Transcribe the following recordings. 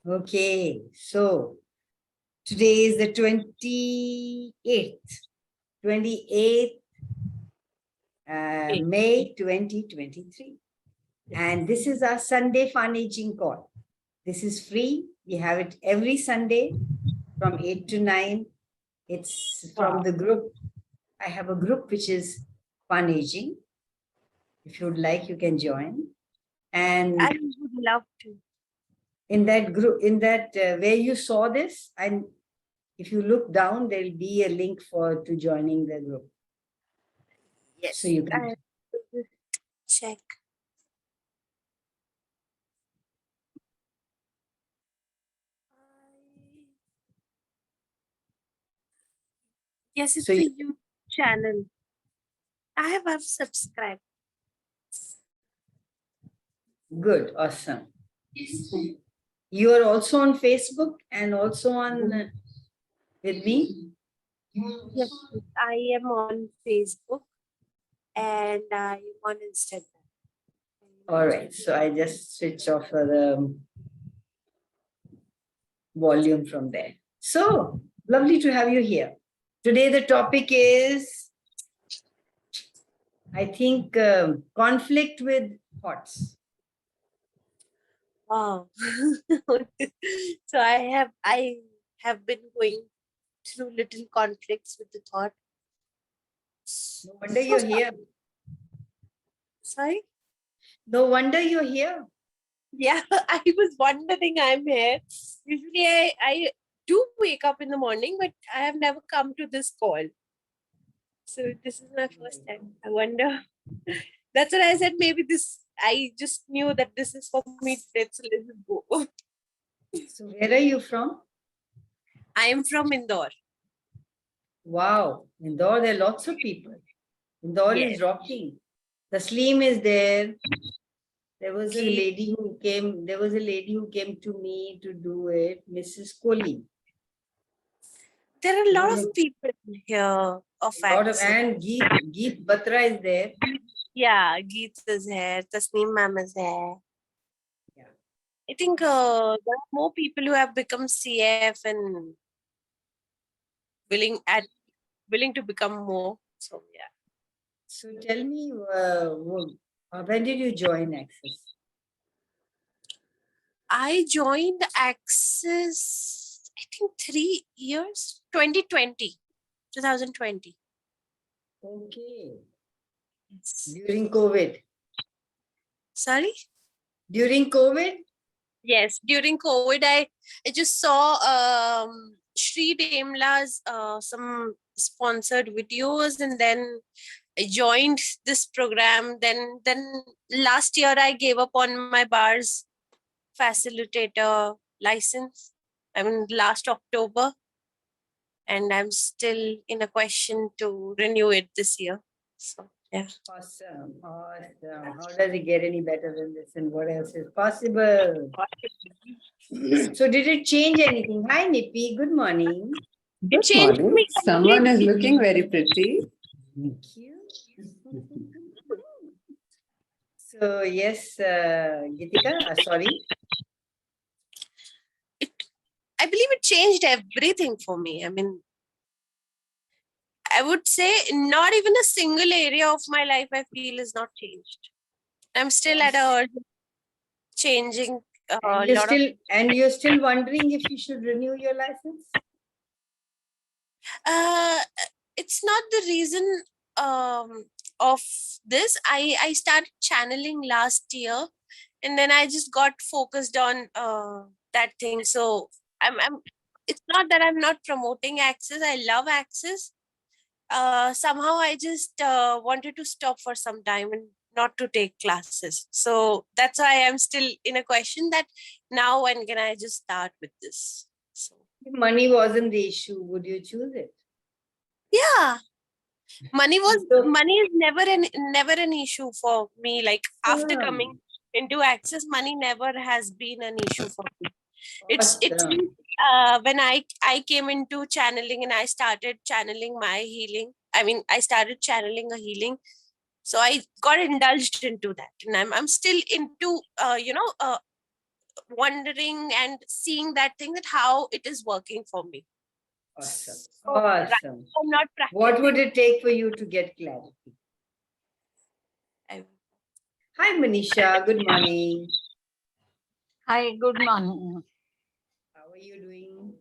Okay, so today is the 28th May 2023. And this is our Sunday fun aging call. This is free. We have it every Sunday from 8 to 9. It's from the group. I have a group which is fun aging. If you'd like, you can join. And I would love to. in that group, where you saw this, and if you look down, there'll be a link to joining the group. Yes. So you can check. Yes, it's a YouTube channel. I have subscribed. Good, awesome. You are also on Facebook and also on with me? Yes, I am on Facebook and I am on Instagram. All right, so I just switch off the volume from there. So lovely to have you here. Today the topic is, I think, conflict with thoughts. Wow. So I have been going through little conflicts with the thought. No wonder you're here. Sorry? No wonder you're here. Yeah, I was wondering I'm here. Usually I do wake up in the morning, but I have never come to this call. So this is my first time. I wonder. That's what I said. Maybe I just knew that this is for me today. So let's go. So where are you from? I am from Indore. Wow, Indore, there are lots of people. Indore is rocking. The Tasleem is there. There was a lady who came. There was a lady who came to me to do it, Mrs. Kohli. There are a lot of people here of access. And Geet Batra is there. Yeah, Geet is here. Tasneem ma'am is here. Yeah. I think there are more people who have become CF and willing to become more. So yeah. So tell me, when did you join Access? I joined Access, I think 3 years, 2020. Okay. During COVID. Sorry? During COVID? Yes, during COVID, I just saw Shri Demla's some sponsored videos, and then I joined this program. Then last year I gave up on my bars facilitator license. I mean last October, and I'm still in a question to renew it this year. So yeah. Awesome. Awesome. How does it get any better than this? And what else is possible? So did it change anything? Hi, Nippy. Good morning. It changed me. Someone is looking very pretty. Thank you. So yes, Gitika, sorry. I believe it changed everything for me. I mean, I would say not even a single area of my life I feel is not changed. I'm still at a changing. And you're still wondering if you should renew your license? It's not the reason of this. I started channeling last year, and then I just got focused on that thing. So I'm. It's not that I'm not promoting Access. I love Access. Somehow I just wanted to stop for some time and not to take classes. So that's why I'm still in a question that now when can I just start with this? So if money wasn't the issue, would you choose it? Yeah. Money is never an issue for me. Like after coming into Access, money never has been an issue for me. It's when I came into channeling and I started channeling my healing. I mean, I started channeling a healing, so I got indulged into that, and I'm still into wondering and seeing that thing, that how it is working for me. Awesome. So, right, Awesome. I'm not practicing. What would it take for you to get clarity? Hi, Manisha. Good morning. Hi, good morning. How are you doing?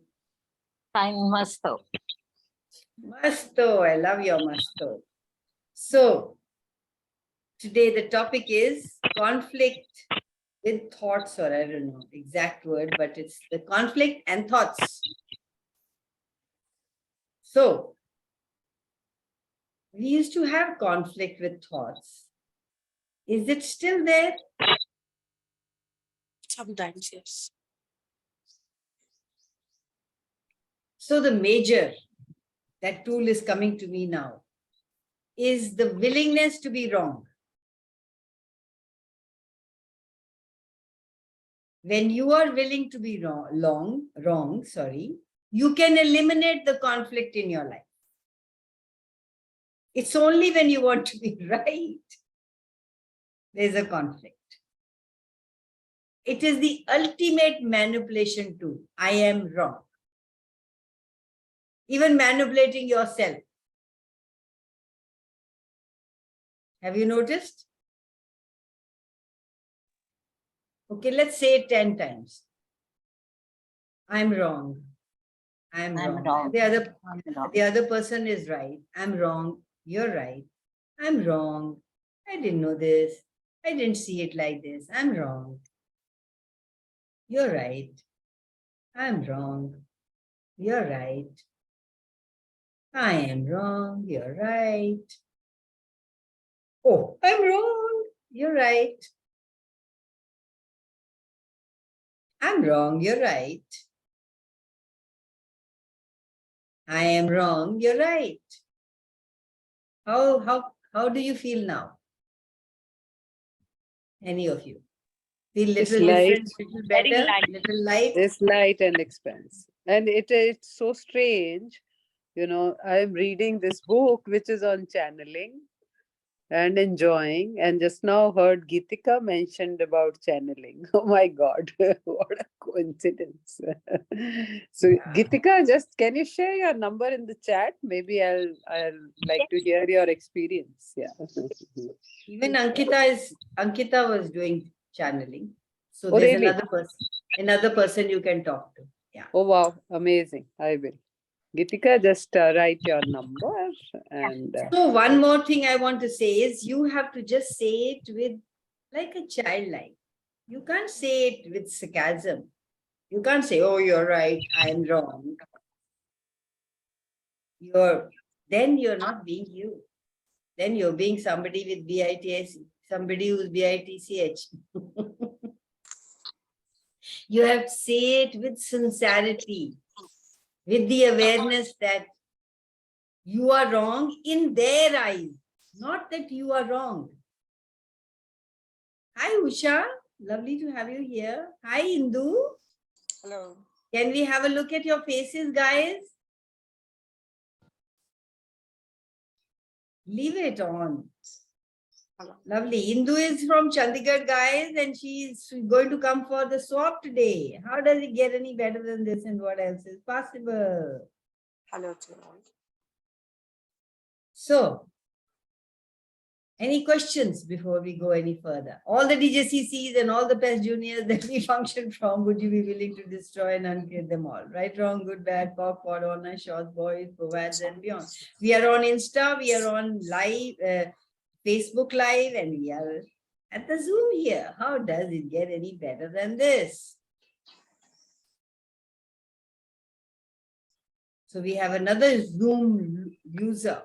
Fine, Masto. Masto. I love your Masto. So, today the topic is conflict with thoughts, or I don't know exact word, but it's the conflict and thoughts. So, we used to have conflict with thoughts. Is it still there? Sometimes, yes. So the major, that tool is coming to me now, is the willingness to be wrong. When you are willing to be wrong, you can eliminate the conflict in your life. It's only when you want to be right, there's a conflict. It is the ultimate manipulation tool. I am wrong. Even manipulating yourself. Have you noticed? Okay, let's say it 10 times. I'm wrong. I'm wrong. The other person is right. I'm wrong. You're right. I'm wrong. I didn't know this. I didn't see it like this. I'm wrong. You're right. I'm wrong. You're right. I am wrong. You're right. Oh, I'm wrong. You're right. I'm wrong. You're right. I am wrong. You're right. How do you feel now? Any of you? Feel It's little light. different, little better, light. little light? It's light and expanse. And it's so strange. You know, I'm reading this book which is on channeling and enjoying, and just now heard Geetika mentioned about channeling. Oh my God, what a coincidence. So Geetika, just can you share your number in the chat? Maybe I'll like to hear your experience. Yeah. Even Ankita was doing channeling. So Oh, there's really? another person you can talk to. Yeah. Oh wow, amazing. I will. Geetika, just write your number and So one more thing I want to say is you have to just say it with like a childlike. You can't say it with sarcasm. You can't say, oh, you're right, I'm wrong. Then you're not being you. Then you're being somebody with BITS, somebody who's BITCH. You have to say it with sincerity, with the awareness that you are wrong in their eyes, not that you are wrong. Hi, Usha. Lovely to have you here. Hi, Indu. Hello. Can we have a look at your faces, guys? Leave it on. Hello. Lovely. Indu is from Chandigarh, guys, and she's going to come for the swap today. How does it get any better than this, and what else is possible? Hello to all. So, any questions before we go any further? All the DJCCs and all the PES juniors that we function from, would you be willing to destroy and uncreate them all? Right, wrong, good, bad, pop, pod, honor, shorts, boys, provides, and beyond. We are on Insta, we are on live, Facebook Live, and we are at the Zoom here. How does it get any better than this? So we have another Zoom user.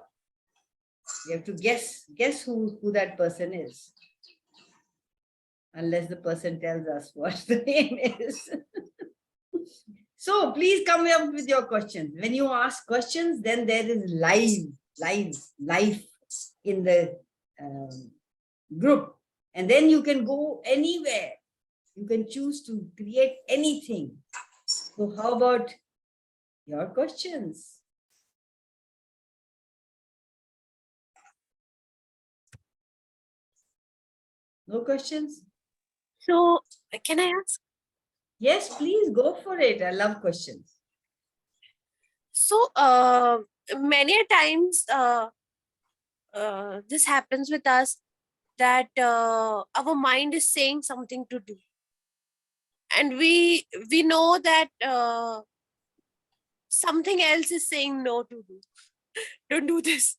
We have to guess who that person is. Unless the person tells us what the name is. So please come up with your questions. When you ask questions, then there is life in the group. And then you can go anywhere. You can choose to create anything. So how about your questions? No questions? So, can I ask? Yes, please go for it. I love questions. So, many a times, this happens with us that our mind is saying something to do, and we know that something else is saying no to do. Don't do this.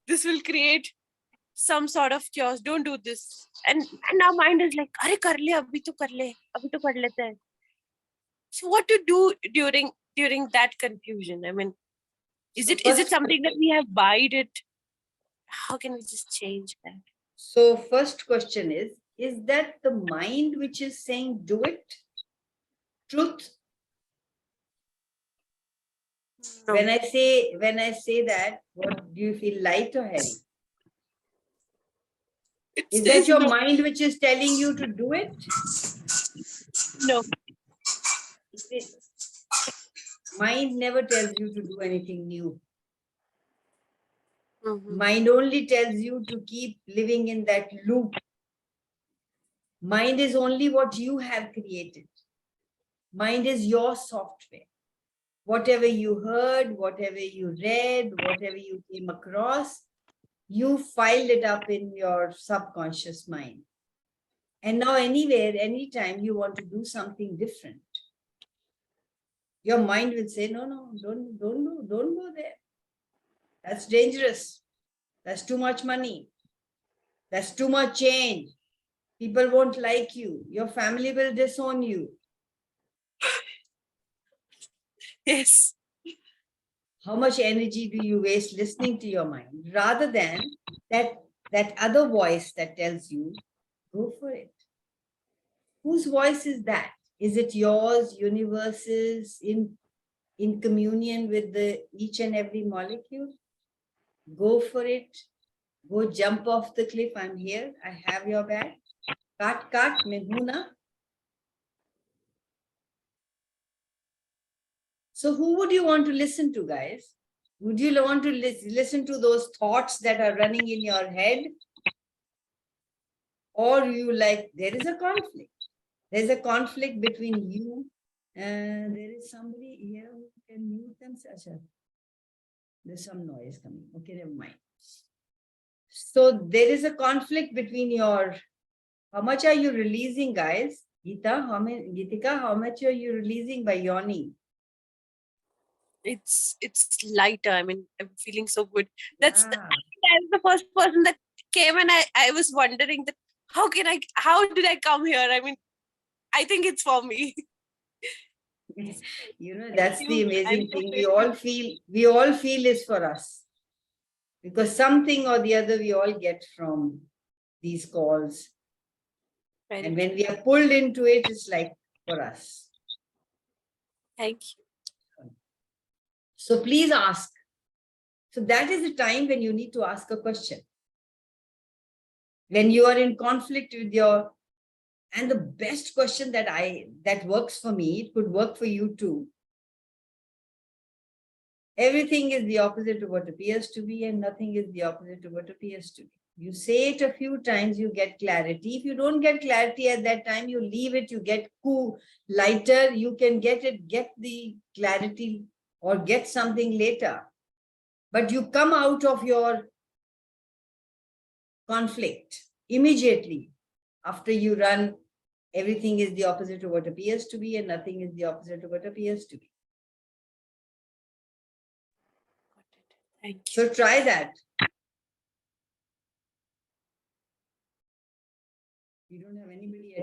This will create some sort of chaos. Don't do this. And our mind is like, "Arey kar le, abhi to kar le, abhi to pad lete hain." So what to do during that confusion? I mean, is So it first, something that we have buyed it? How can we just change that? so first question is that the mind which is saying do it? Truth? No. When I say that, what do you feel, light or heavy? It Is says that your no. mind which is telling you to do it? No. Mind never tells you to do anything new. Mhm. Mind only tells you to keep living in that loop. Mind is only what you have created. Mind is your software. Whatever you heard, whatever you read, whatever you came across, you filed it up in your subconscious mind. And now anywhere, anytime you want to do something different, your mind will say, no, don't go there. That's dangerous. That's too much money. That's too much change. People won't like you. Your family will disown you. Yes. How much energy do you waste listening to your mind rather than that other voice that tells you, go for it? Whose voice is that? Is it yours, universe's, in communion with the each and every molecule? Go for it. Go jump off the cliff. I'm here. I have your back. Kat, main hu na. So who would you want to listen to, guys? Would you want to listen to those thoughts that are running in your head? Or you like, there is a conflict. There's a conflict between you and there is somebody here who can mute themselves. There's some noise coming. Okay, never mind. So there is a conflict between your, how much are you releasing, guys? Geetika, how much are you releasing by yawning? It's lighter. I mean, I'm feeling so good. That's Yeah. I was the first person that came, and I was wondering that how did I come here? I mean, I think it's for me. You know, that's the I'm amazing so thing. grateful. We all feel is for us. Because something or the other we all get from these calls. Very And true. when we are pulled into it, it's like for us. Thank you. So please ask. So that is the time when you need to ask a question. When you are in conflict with your, and the best question that works for me, it could work for you too. Everything is the opposite of what appears to be, and nothing is the opposite of what appears to be. You say it a few times, you get clarity. If you don't get clarity at that time, you leave it, you get cool, lighter, you can get the clarity or get something later. But you come out of your conflict immediately after you run. Everything is the opposite of what appears to be, and nothing is the opposite of what appears to be. Thank you. So try that. You don't have anybody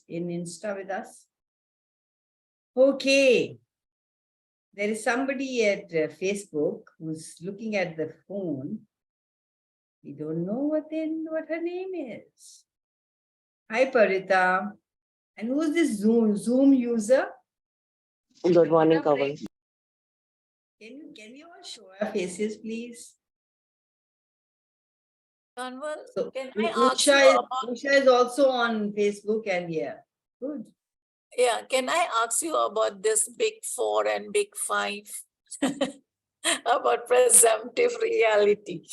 in Insta with us? Okay. There is somebody at Facebook who's looking at the phone. We don't know what her name is. Hi, Parita. And who's this Zoom user? Good morning, Kaval. Can you all show our faces, please? Kanwal, So can I ask you Usha is also on Facebook and here. Good. yeah, can I ask you about this big 4 and big 5? About presumptive reality.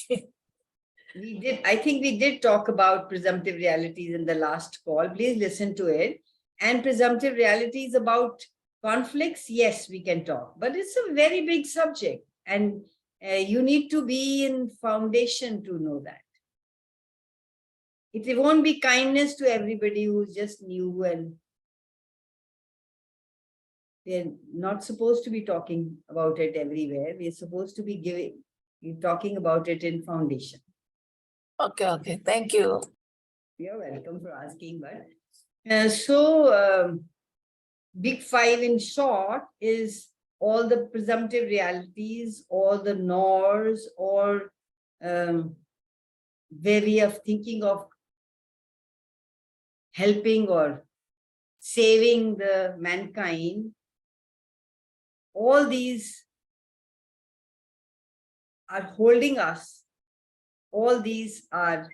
I think we did talk about presumptive realities in the last call. Please listen to it. And presumptive reality is about conflicts. Yes, we can talk, but it's a very big subject, and you need to be in foundation to know that. It won't be kindness to everybody who's just new, and we're not supposed to be talking about it everywhere. We're supposed to be talking about it in foundation. Okay. Thank you. You're welcome for asking, but Big Five in short is all the presumptive realities, all the nors, or way of thinking of helping or saving the mankind. All these are holding us. All these are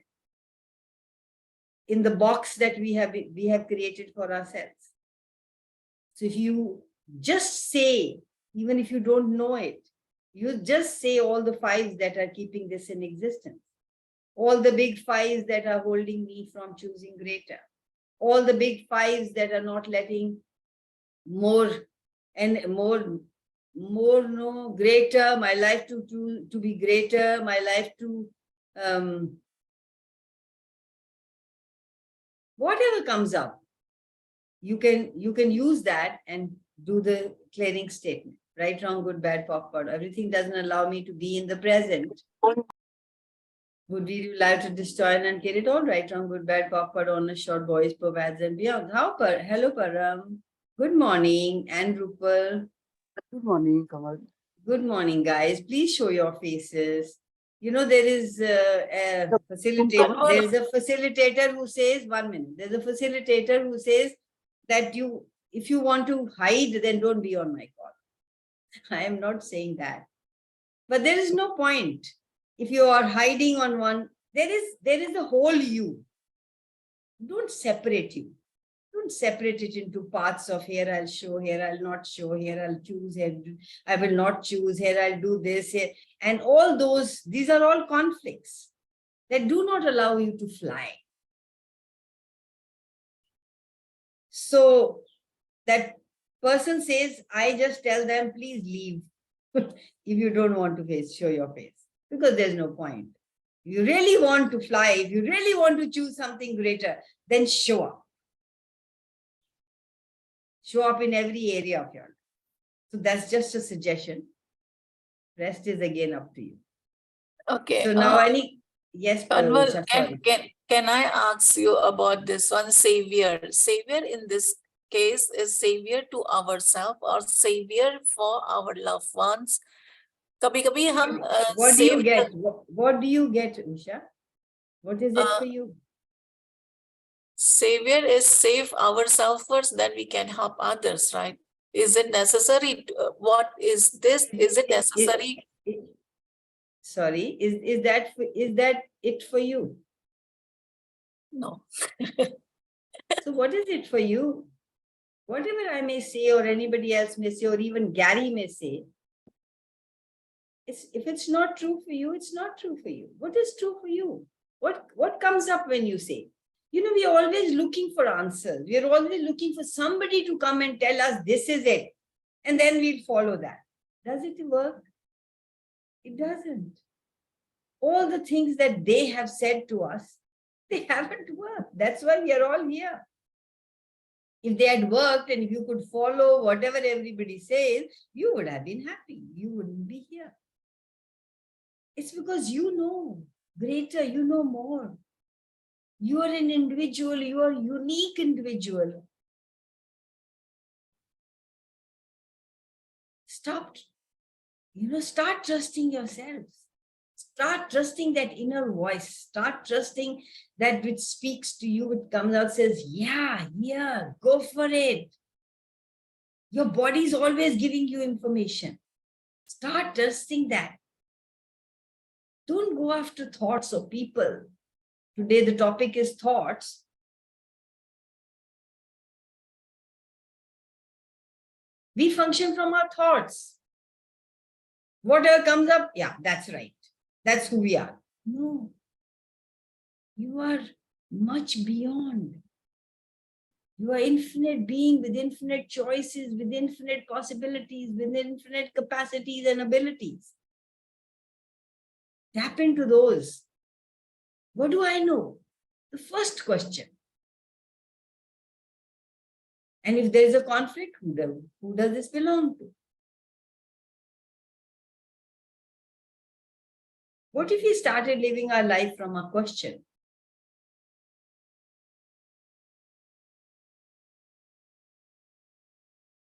in the box that we have created for ourselves. So if you just say, even if you don't know it, you just say all the fives that are keeping this in existence, all the big fives that are holding me from choosing greater, all the big fives that are not letting greater, my life to be greater, my life to whatever comes up. You can use that and do the clearing statement. Right, wrong, good, bad, POC, everything doesn't allow me to be in the present. Would we like to destroy and kill it all? Right, wrong, good, bad, POC, honest, short, boys, pervads, and beyond. Hello, Param. Good morning, and Rupal. Good morning, Kamal. Good morning, guys. Please show your faces. You know, there is a facilitator. There is a facilitator who says, 1 minute. There's a facilitator who says that if you want to hide, then don't be on my call. I am not saying that. But there is no point. If you are hiding on one, there is a whole you. Don't separate you. Don't separate it into parts of here I'll show, here I'll not show, here I'll choose, here I will not choose, here I'll do this, here. And all those, these are all conflicts that do not allow you to fly. So that person says, I just tell them, please leave. If you don't want to show your face, because there's no point. If you really want to fly, if you really want to choose something greater, then show up. Show up in every area of your life. So that's just a suggestion. Rest is again up to you. Okay. So now yes, Kanwal, Usha, sorry. can I ask you about this one, savior? Savior in this case is savior to ourselves or savior for our loved ones. कभी-कभी हम What do you get? What do you get, Usha? What is it for you? Savior is save ourselves first, then we can help others, right? Is it necessary? What is this? Is it necessary? Sorry, is that it for you? No. So what is it for you? Whatever I may say, or anybody else may say, or even Gary may say, if it's not true for you, it's not true for you. What is true for you? What comes up when you say? You know, we are always looking for answers. We are always looking for somebody to come and tell us this is it. And then we'll follow that. Does it work? It doesn't. All the things that they have said to us, they haven't worked. That's why we are all here. If they had worked and if you could follow whatever everybody says, you would have been happy. You wouldn't be here. It's because you know greater, you know more. You are an individual, you are a unique individual. Start trusting yourselves. Start trusting that inner voice. Start trusting that which speaks to you, which comes out, says, yeah, go for it. Your body is always giving you information. Start trusting that. Don't go after thoughts of people. Today, the topic is thoughts. We function from our thoughts. Whatever comes up, yeah, that's right. That's who we are. No, you are much beyond. You are infinite being with infinite choices, with infinite possibilities, with infinite capacities and abilities. Tap into those. What do I know? The first question. And if there is a conflict, who does this belong to? What if we started living our life from a question?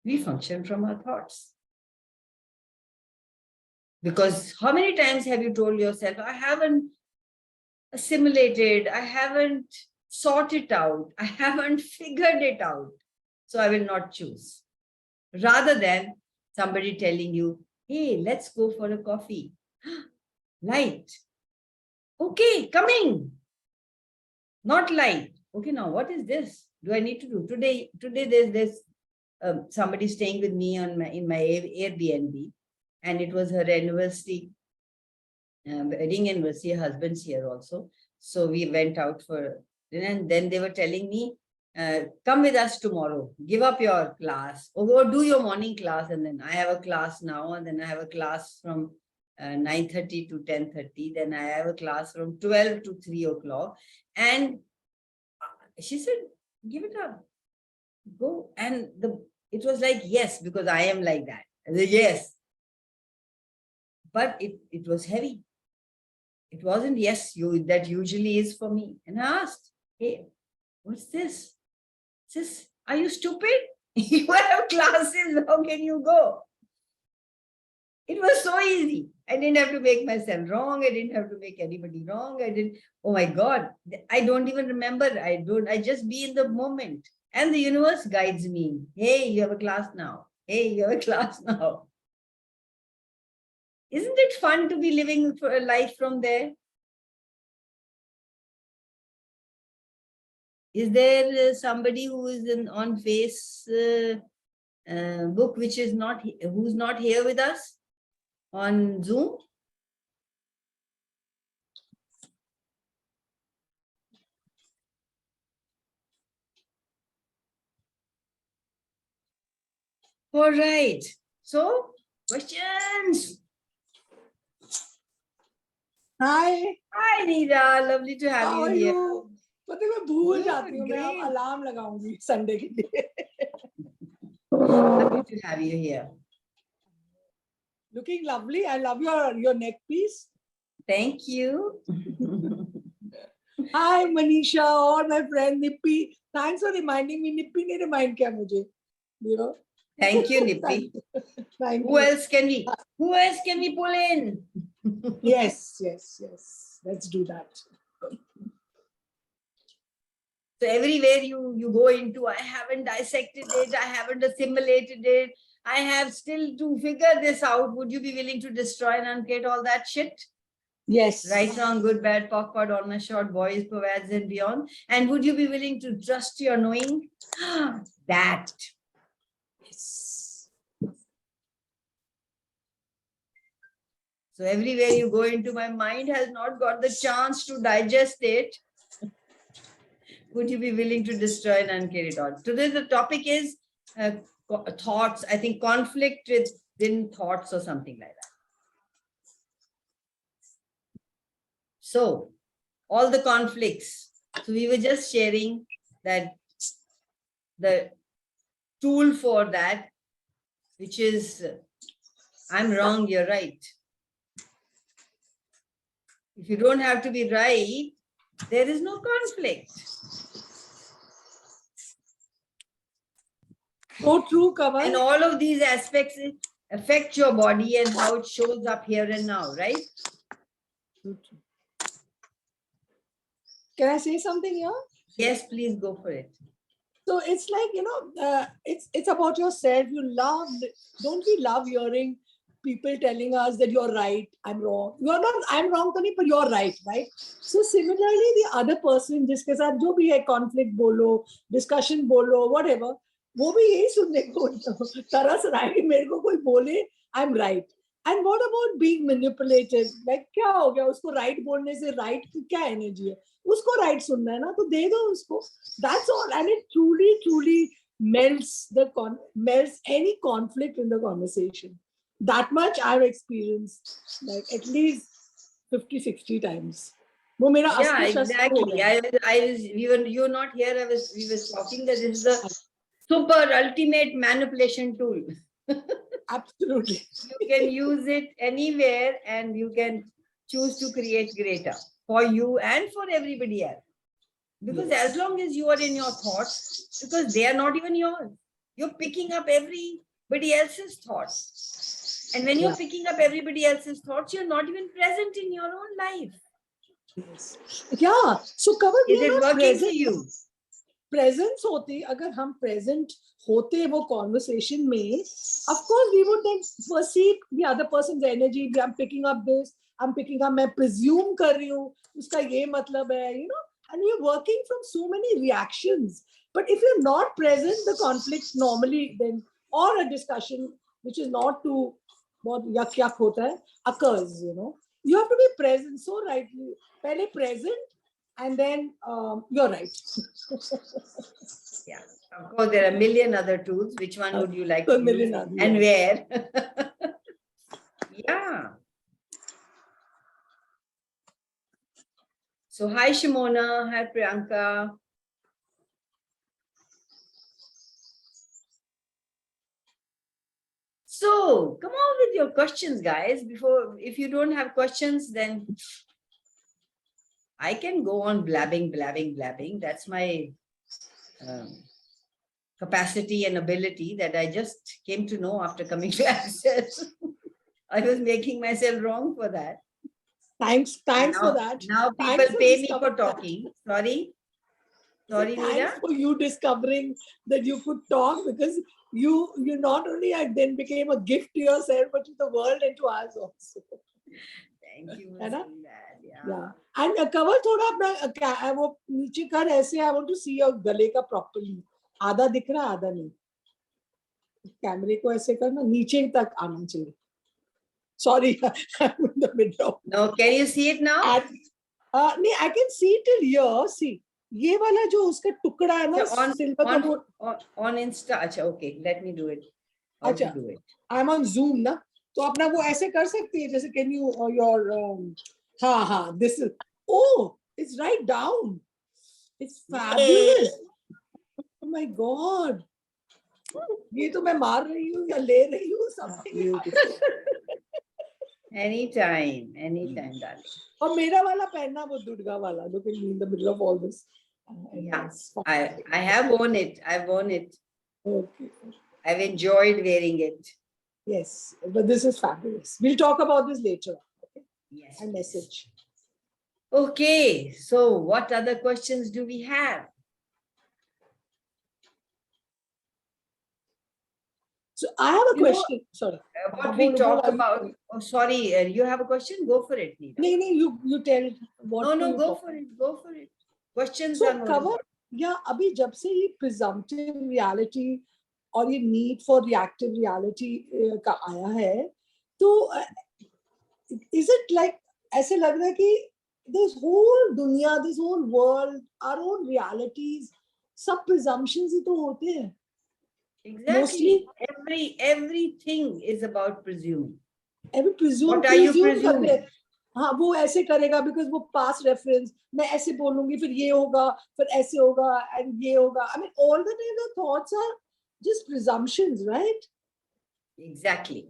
We function from our thoughts. Because how many times have you told yourself, I haven't assimilated, I haven't sought it out, I haven't figured it out, so I will not choose. Rather than somebody telling you, hey, let's go for a coffee. Light. Okay, coming. Not light. Okay, now what is this? Do I need to do? Today there's somebody staying with me in my Airbnb, and it was her anniversary, wedding anniversary. Her husband's here also. So we went out for dinner, and then they were telling me, come with us tomorrow, give up your class, or go do your morning class. And then I have a class now, and then I have a class from 9:30 to 10:30. Then I have a class from 12 to 3 o'clock. And she said, give it up, go. And it was like, yes, because I am like that. I said, yes. But it was heavy. It wasn't, yes, that usually is for me. And I asked, hey, what's this? Says, are you stupid? You have classes, how can you go? It was so easy. I didn't have to make myself wrong. I didn't have to make anybody wrong. Oh my God, I don't even remember. I just be in the moment. And the universe guides me. Hey, you have a class now. Hey, you have a class now. Isn't it fun to be living for a life from there? Is there somebody who is on Facebook, who's not here with us on Zoom? All right. So, questions. Hi. Hi, Neera. Lovely to have How you are here. you? पता है मैं भूल Good, जाती हूँ मैं अब great. Alarm लगाऊंगी Sunday के लिए Happy to have you here. Looking lovely. I love your neck piece. Thank you. Hi Manisha और my friend Nippy. Thanks for reminding me. Nippy ने remind किया मुझे. You know. Thank you, Nippy. Thank Who you. else can we pull in? Yes. Let's do that. So everywhere you go into, I haven't dissected it, I haven't assimilated it, I have still to figure this out. Would you be willing to destroy and uncreate all that shit? Yes. Right, wrong, good, bad, POC, POD, on my short, boys, POVADs, and beyond. And would you be willing to trust your knowing? That. Yes. So everywhere you go into, my mind has not got the chance to digest it. Would you be willing to destroy and uncreate it all? Today the topic is thoughts. I think conflict within thoughts or something like that. So all the conflicts. So we were just sharing that the tool for that, which is I'm wrong, you're right. If you don't have to be right, there is no conflict. So true, Kamal. And all of these aspects affect your body and how it shows up here and now, right? Can I say something here? Yes, please go for it. So it's like, it's about yourself. Don't we love hearing people telling us that you're right, I'm wrong. You're not, I'm wrong, Tony, but you're right? So similarly, the other person, जिसके साथ जो भी है, conflict बोलो, discussion बोलो, whatever, वो भी यही सुनने को तरस रहा है कि मेरे को कोई बोले, I'm right. And what about being manipulated? Like क्या हो गया उसको right बोलने से right की क्या energy है? उसको right सुनना है ना तो दे दो उसको. That's all, and it truly melts any conflict in the conversation. That much I've experienced, like at least 50-60 times. वो मेरा Yeah, अस्त्र शस्त्र हो exactly. गया. You were not here. We were talking that this is the super ultimate manipulation tool. Absolutely. You can use it anywhere and you can choose to create greater for you and for everybody else. Because Yes. as long as you are in your thoughts, because they are not even yours, you're picking up everybody else's thoughts. And when you're Yeah. picking up everybody else's thoughts, you're not even present in your own life. Yes. Yeah. So Kanwal, we Is are it not working for present. you? Presence होते अगर हम present होते वो conversation में, of course we would then perceive the other person's energy. I'm picking up this, I'm picking up, मैं presume कर रही हूँ उसका ये मतलब है, you know, and we're working from so many reactions. But if you're not present, the conflict normally then, or a discussion which is not too बहुत yuck yuck होता है occurs, you know. You have to be present, so rightly. पहले present and then you're right. Yeah. Of course, there are a million other tools. Which one would you like A to million use other, and yeah. where? Yeah. So hi Shimona, hi Priyanka. So come on with your questions, guys. Before, if you don't have questions, then I can go on blabbing. That's my capacity and ability that I just came to know after coming to Access. I was making myself wrong for that. Thanks Now- for that. Now people Thanks for pay me for discovering that. talking. Sorry, Thanks Meera. for you discovering that you could talk, because you not only then became a gift to yourself but to the world and to us also. Thank you for है ना? saying that. Yeah. And Kanwal, थोड़ा अपना वो नीचे कर ऐसे. I want to see your गले का properly. आधा दिख रहा आधा नहीं. कैमरे को ऐसे करना नीचे तक आना चाहिए. Sorry, I'm in the middle of. No, can you see it now? नहीं, I can see till here. See, ये वाला जो उसका टुकड़ा है ना, So सिल्वर का वो. on Insta. अच्छा, okay, let me do it. How to अच्छा. do it? I'm on Zoom ना, तो अपना वो ऐसे कर सकती है जैसे can you your हाँ this is, oh, it's right down. It's fabulous. Oh my God. ये तो मैं मार रही हूँ या ले रही हूँ something. Anytime, darling. और मेरा वाला पहनना वो दुर्गा वाला. Look at me in the middle of all this. Yeah, I have worn it. I've worn it. Okay. I've enjoyed wearing it. Yes, but this is fabulous. We'll talk about this later. Okay? Yes. And message. Okay, so what other questions do we have? So I have a You know, question. Sorry. What we talk about. Oh, sorry, you have a question? Go for it, Neera. No, you tell what. No, you go talk. for it. Go for it. Questions So are more Kanwal, important. yeah, अभी जब से ये presumptive reality और ये need for reactive reality का आया है, तो is it like ऐसे लग रहा है कि this whole दुनिया, this whole world, our own realities, सब presumptions ही तो होते हैं. Exactly. Everything is about presuming. Every presume. What are you presume presuming? करते हैं. हाँ, वो ऐसे करेगा because वो past reference. मैं ऐसे बोलूँगी, फिर ये होगा, फिर ऐसे होगा, and ये होगा. I mean, all the time the thoughts are just presumptions, right? Exactly.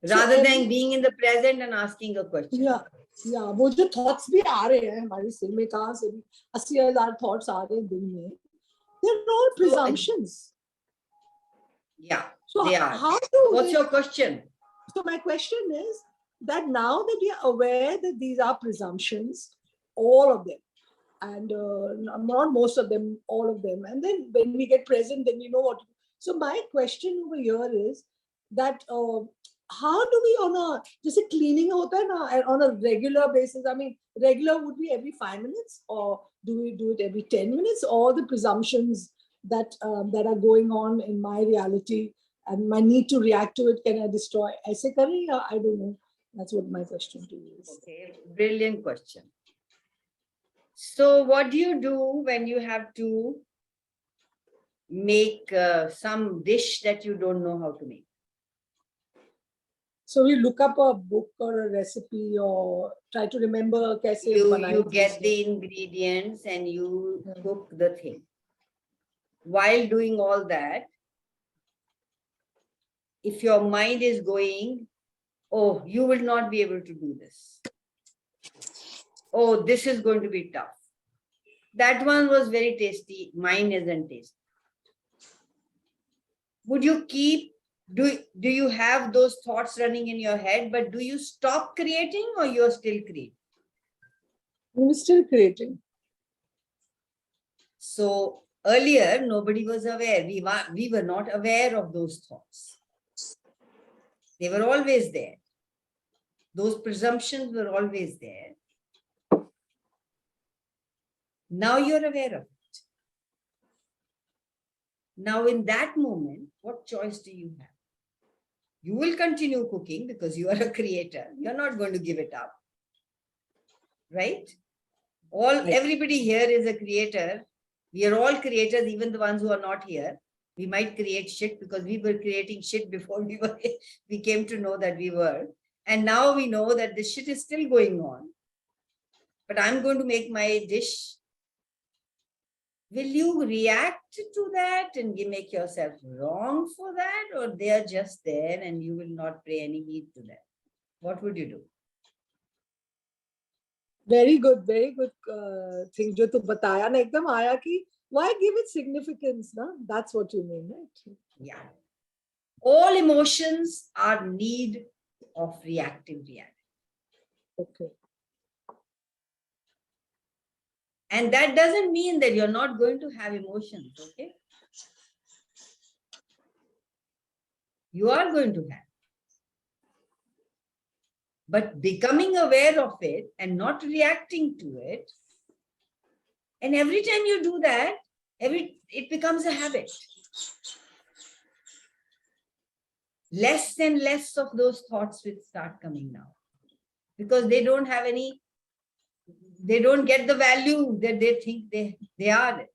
So Rather than being in the present and asking a question. Yeah, वो जो thoughts भी आ रहे हैं हमारे सिर में, कहाँ से भी 80,000 thoughts आ रहे हैं दिन में. They're all presumptions. Yeah, So they are. how do What's they- your question? So my question is that now that we are aware that these are presumptions, all of them, and not most of them, all of them, and then when we get present, then we know what. So my question over here is that how do we on a just a cleaning hota hai na, on a regular basis? I mean, regular would be every 5 minutes, or do we do it every 10 minutes? All the presumptions that that are going on in my reality, and my need to react to it, can I destroy? ऐसे करें या I don't know. That's what my question to you is. Okay, brilliant question. So what do you do when you have to make some dish that you don't know how to make? So you look up a book or a recipe or try to remember कैसे You बनाई थी get इसने. the ingredients and you Hmm. cook the thing. While doing all that, if your mind is going, oh, you will not be able to do this. Oh, this is going to be tough. That one was very tasty. Mine isn't tasty. Would you keep, do you have those thoughts running in your head, but do you stop creating or you're still creating? I'm still creating. So earlier, nobody was aware. We were not aware of those thoughts. They were always there. Those presumptions were always there. Now you're aware of it. Now in that moment, what choice do you have? You will continue cooking because you are a creator. You're not going to give it up. Right? Everybody here is a creator. We are all creators, even the ones who are not here. We might create shit because we were creating shit before we came to know that we were. And now we know that this shit is still going on. But I'm going to make my dish. Will you react to that and you make yourself wrong for that? Or they are just there and you will not pay any heed to that? What would you do? Very good thing जो तू बताया ना एकदम आया कि why give it significance ना? That's what you mean, right? Yeah. All emotions are need of reactive reality. Okay. And that doesn't mean that you're not going to have emotions, okay? You are going to have. But becoming aware of it and not reacting to it, and every time you do that, it becomes a habit. Less and less of those thoughts will start coming now. Because they don't have any, they don't get the value that they think they are.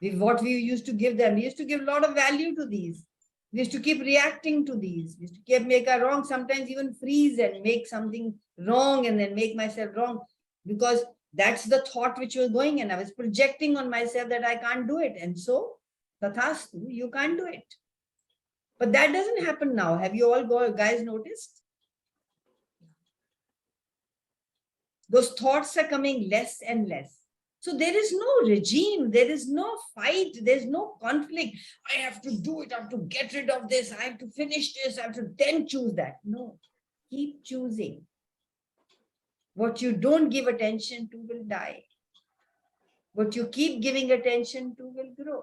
What we used to give them, we used to give a lot of value to these. We used to keep reacting to these. We used to keep make a wrong, sometimes even freeze and make something wrong and then make myself wrong. Because that's the thought which was going and I was projecting on myself that I can't do it. And so, tathastu, you can't do it. But that doesn't happen now. Have you all guys noticed? Those thoughts are coming less and less. So there is no regime, there is no fight, there's no conflict. I have to do it, I have to get rid of this, I have to finish this, I have to then choose that. No, keep choosing. What you don't give attention to will die. What you keep giving attention to will grow.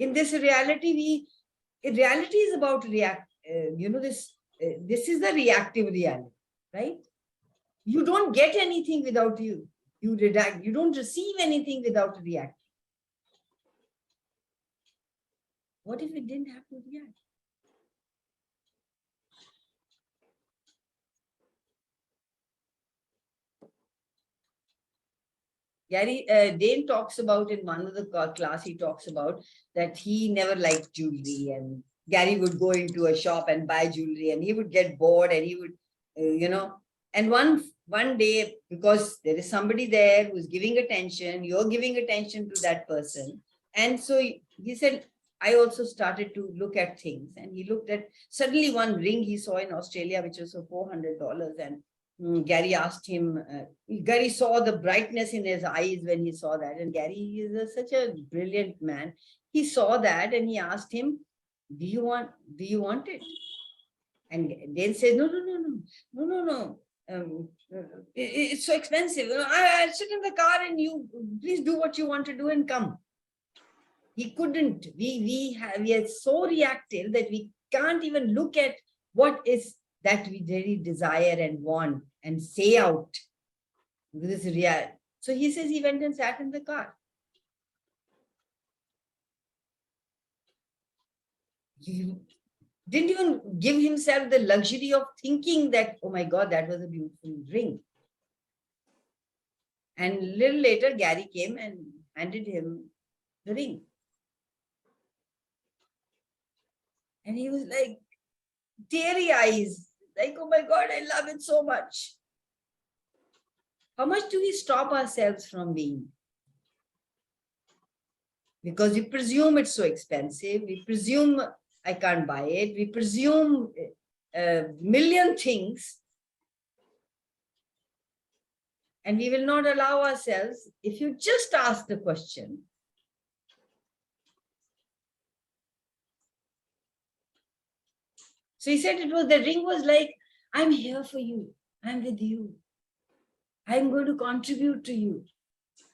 In this reality, reality is about this is the reactive reality, right? You don't get anything without you. You don't receive anything without reacting. What if it didn't have to react? Gary, Dane talks about in one of the class, he talks about that he never liked jewelry and Gary would go into a shop and buy jewelry and he would get bored and he would, and one day, because there is somebody there who's giving attention, you're giving attention to that person. And so he said, I also started to look at things and he looked at suddenly one ring he saw in Australia, which was for $400 and Gary asked him, Gary saw the brightness in his eyes when he saw that. And Gary is such a brilliant man. He saw that and he asked him, do you want it? And Dane said, no. It's so expensive. I'll sit in the car and you please do what you want to do and come. He couldn't. We are so reactive that we can't even look at what is that we really desire and want and say out. This is real. So he says he went and sat in the car. He didn't even give himself the luxury of thinking that, oh my God, that was a beautiful ring. And a little later, Gary came and handed him the ring. And he was like, teary eyes, like, oh my God, I love it so much. How much do we stop ourselves from being? Because we presume it's so expensive. We presume I can't buy it. We presume a million things. And we will not allow ourselves, if you just ask the question, so he said the ring was like, I'm here for you. I'm with you. I'm going to contribute to you.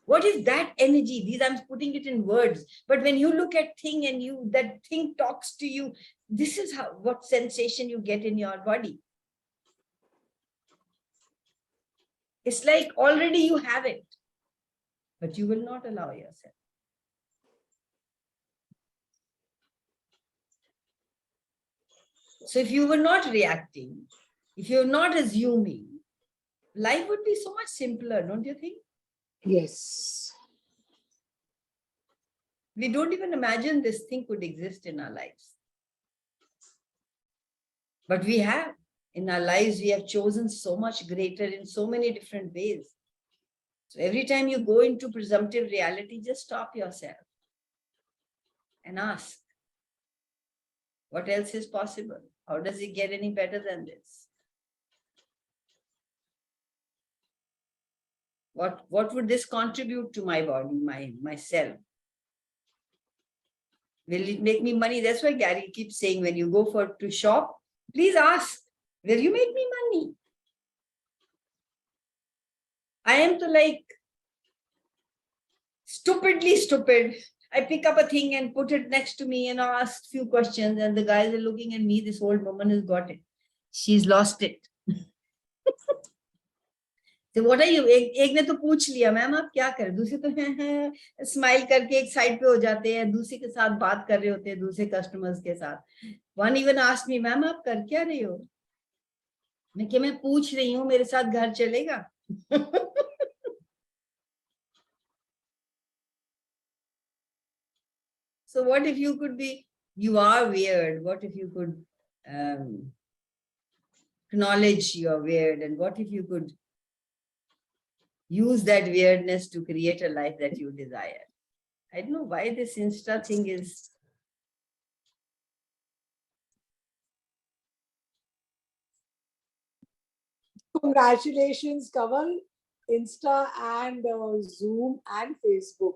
What is that energy? These I'm putting it in words. But when you look at thing and that thing talks to you, this is what sensation you get in your body. It's like already you have it, but you will not allow yourself. So if you were not reacting, if you're not assuming, life would be so much simpler, don't you think? Yes. We don't even imagine this thing could exist in our lives. But we have. In our lives, we have chosen so much greater in so many different ways. So every time you go into presumptive reality, just stop yourself and ask, what else is possible? How does it get any better than this? What would this contribute to my body, myself? Will it make me money? That's why Gary keeps saying, when you go to shop, please ask, will you make me money? I am stupidly stupid. I pick up a thing and put it next to me and ask few questions, and the guys are looking at me. This old woman has got it. She's lost it. So what are you? एक ने तो पूछ लिया, ma'am आप क्या कर? दूसरे तो स्माइल करके एक साइड पे हो जाते हैं, दूसरे के साथ बात कर रहे होते हैं, दूसरे कस्टमर्स के साथ. One even asked me, ma'am आप कर क्या रही हो? मैं पूछ रही हूँ, मेरे साथ घर चलेगा? So what if you could be, you are weird. What if you could acknowledge you're weird? And what if you could use that weirdness to create a life that you desire? I don't know why this Insta thing is. Congratulations, Kanwal, Insta and Zoom and Facebook.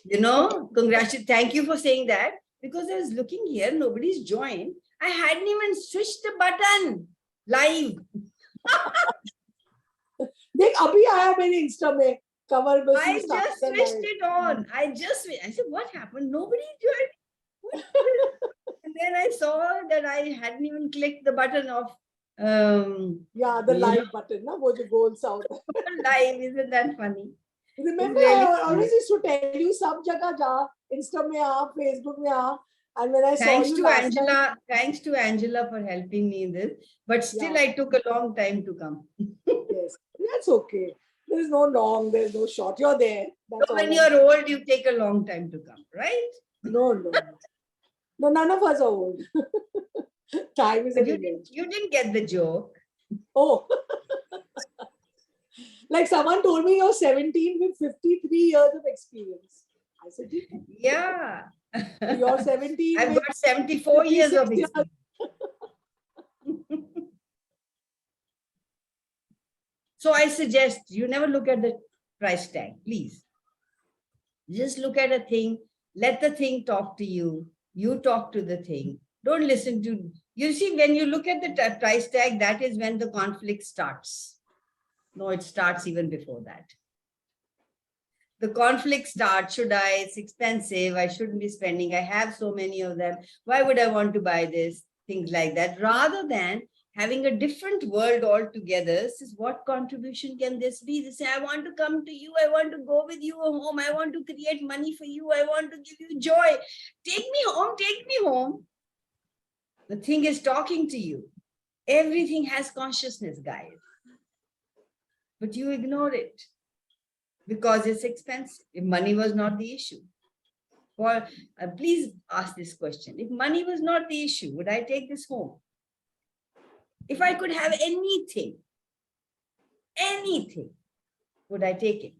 You know, congratulations. Thank you for saying that. Because I was looking here, nobody's joined. I hadn't even switched the button live. देख अभी आया मेरे Insta में Kanwal Basur I just started switched live. it on. I said, what happened? Nobody joined. And then I saw that I hadn't even clicked the button of Yeah, the live button, na, wo jo goal sa hota hai. live. Isn't that funny? Remember, really I always used to tell you, सब जगह जा, Insta में आ, Facebook में आ, and when I Thanks saw you to last Angela. time, Thanks to Angela for helping me in this. But still, Yeah. I took a long time to come. yes, that's okay. There's no long, there's no short. You're there. That's So all. when you're old, you take a long time to come, right? No, none of us are old. Time is But an you image. didn't get the joke. Oh, like someone told me you're 17 with 53 years of experience. I said, Yeah. you're 17 I've with got 74 years of 56 years. experience. So I suggest you never look at the price tag, please. Just look at a thing, let the thing talk to you. You talk to the thing. Don't listen to, you see, when you look at the price tag, that is when the conflict starts. No, it starts even before that. The conflict starts, should I, it's expensive, I shouldn't be spending, I have so many of them, why would I want to buy this? Things like that, rather than having a different world altogether. This is what contribution can this be? They say, I want to come to you, I want to go with you home, I want to create money for you, I want to give you joy. Take me home, take me home. The thing is talking to you. Everything has consciousness, guys. But you ignore it because it's expensive. If money was not the issue. Well, please ask this question. If money was not the issue, would I take this home? If I could have anything, would I take it?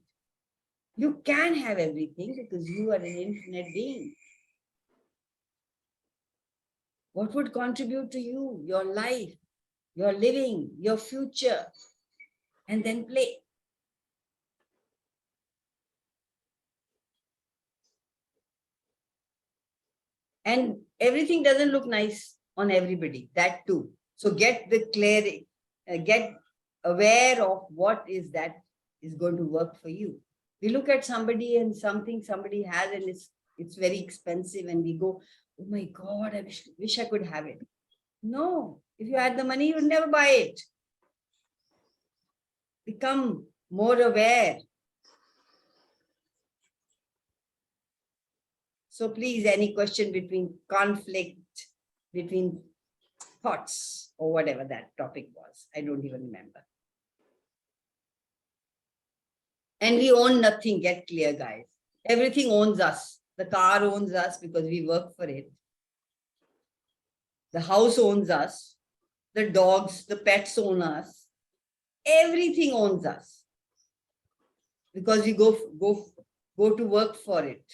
You can have everything because you are an infinite being. What would contribute to you, your life, your living, your future, and then play. And everything doesn't look nice on everybody, that too. So get aware of what is that is going to work for you. We look at somebody and something somebody has and it's very expensive and we go, oh my God, I wish I could have it. No, if you had the money, you would never buy it. Become more aware. So please, any question between conflict, between thoughts or whatever that topic was, I don't even remember. And we own nothing, get clear, guys. Everything owns us. The car owns us because we work for it. The house owns us. The dogs, the pets own us. Everything owns us because we go to work for it.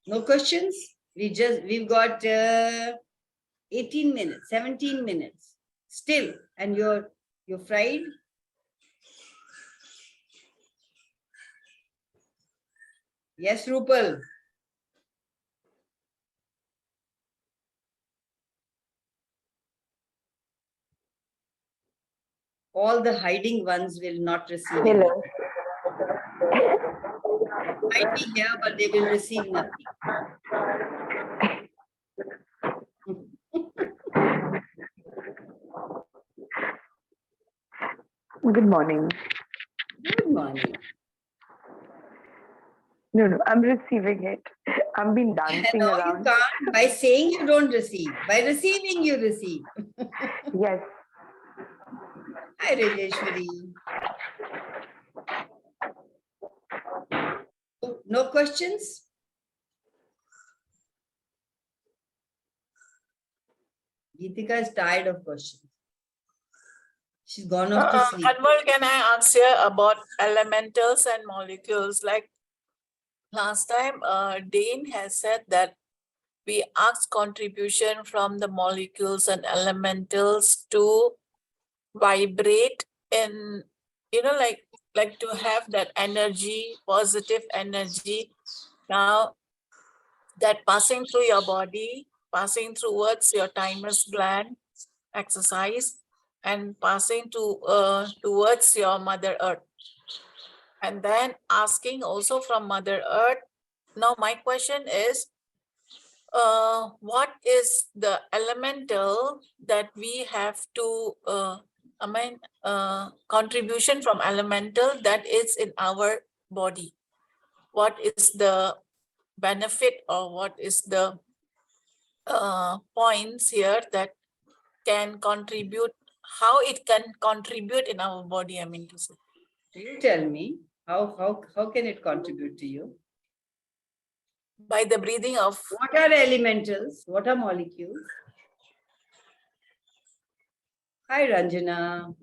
No questions? We've got 18 minutes, 17 minutes still, and you're fried. Yes, Rupal. All the hiding ones will not receive anything. Might be here, but they will receive nothing. Good morning. Good morning. No, I'm receiving it. I've been dancing No, around. you can't. By saying you don't receive. By receiving, you receive. Yes. Hi, Rajeshwari. No questions? Geetika is tired of questions. She's gone off to sleep. Kanwal, can I ask you about elementals and molecules? Like last time, Dane has said that we ask contribution from the molecules and elementals to vibrate in, like to have that energy, positive energy. Now that passing through your body, passing towards your thymus gland, exercise, and passing towards your Mother Earth. And then asking also from Mother Earth. Now my question is, what is the elemental that we have to, contribution from elemental that is in our body? What is the benefit or what is the points here that can contribute, how it can contribute in our body, I mean to say. You tell me, how can it contribute to you? By the breathing of... What are elementals? What are molecules? Hi, Ranjana.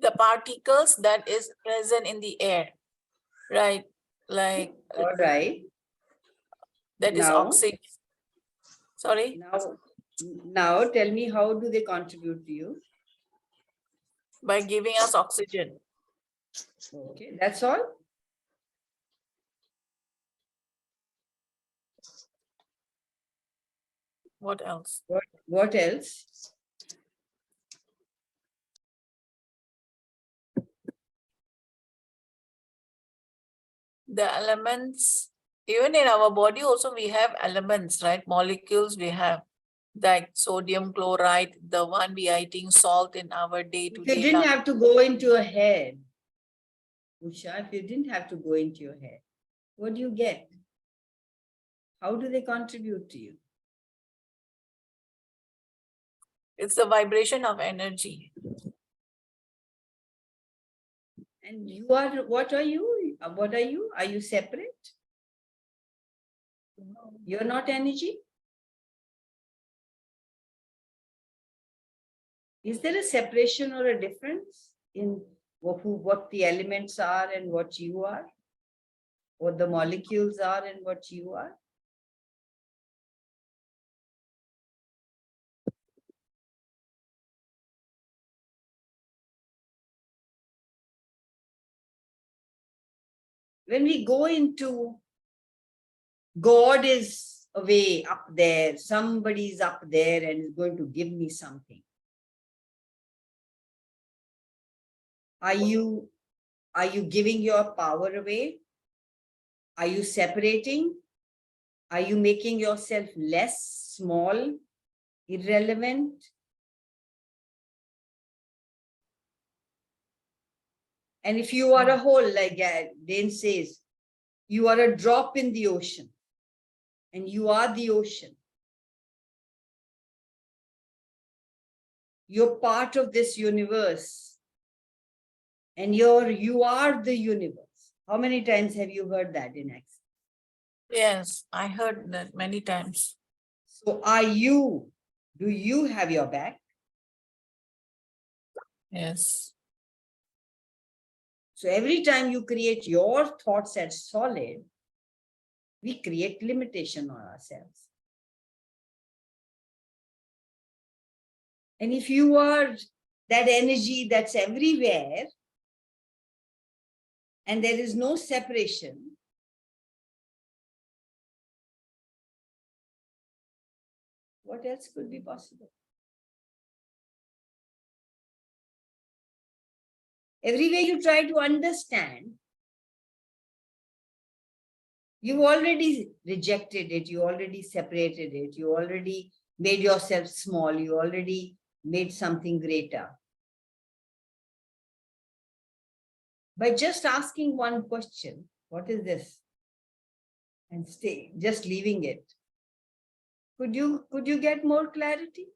The particles that is present in the air, right? Like... All right. That is oxygen. Sorry? Now tell me, how do they contribute to you? By giving us oxygen. Okay, that's all? What else? What else? The elements, even in our body also we have elements, right? Molecules we have. like sodium chloride, the one we are eating salt in our If you day-to-day didn't life. have to go into your head, Usha, if you didn't have to go into your head, what do you get? How do they contribute to you? It's the vibration of energy. And you are, what are you? What are you? Are you separate? You're not energy? Is there a separation or a difference in what the elements are and what you are? What the molecules are and what you are? When we go into God is away up there, somebody's up there and is going to give me something. Are you giving your power away? Are you separating? Are you making yourself less, small, irrelevant? And if you are a whole, like Dane says, you are a drop in the ocean and you are the ocean. You're part of this universe and you are the universe. How many times have you heard that in Access? Yes, I heard that many times. So do you have your back? Yes. So every time you create your thoughts as solid, we create limitation on ourselves. And if you are that energy that's everywhere, and there is no separation, what else could be possible? Everywhere you try to understand, you've already rejected it, you already separated it, you already made yourself small, you already made something greater. By just asking one question, what is this? And just leaving it. Could you get more clarity?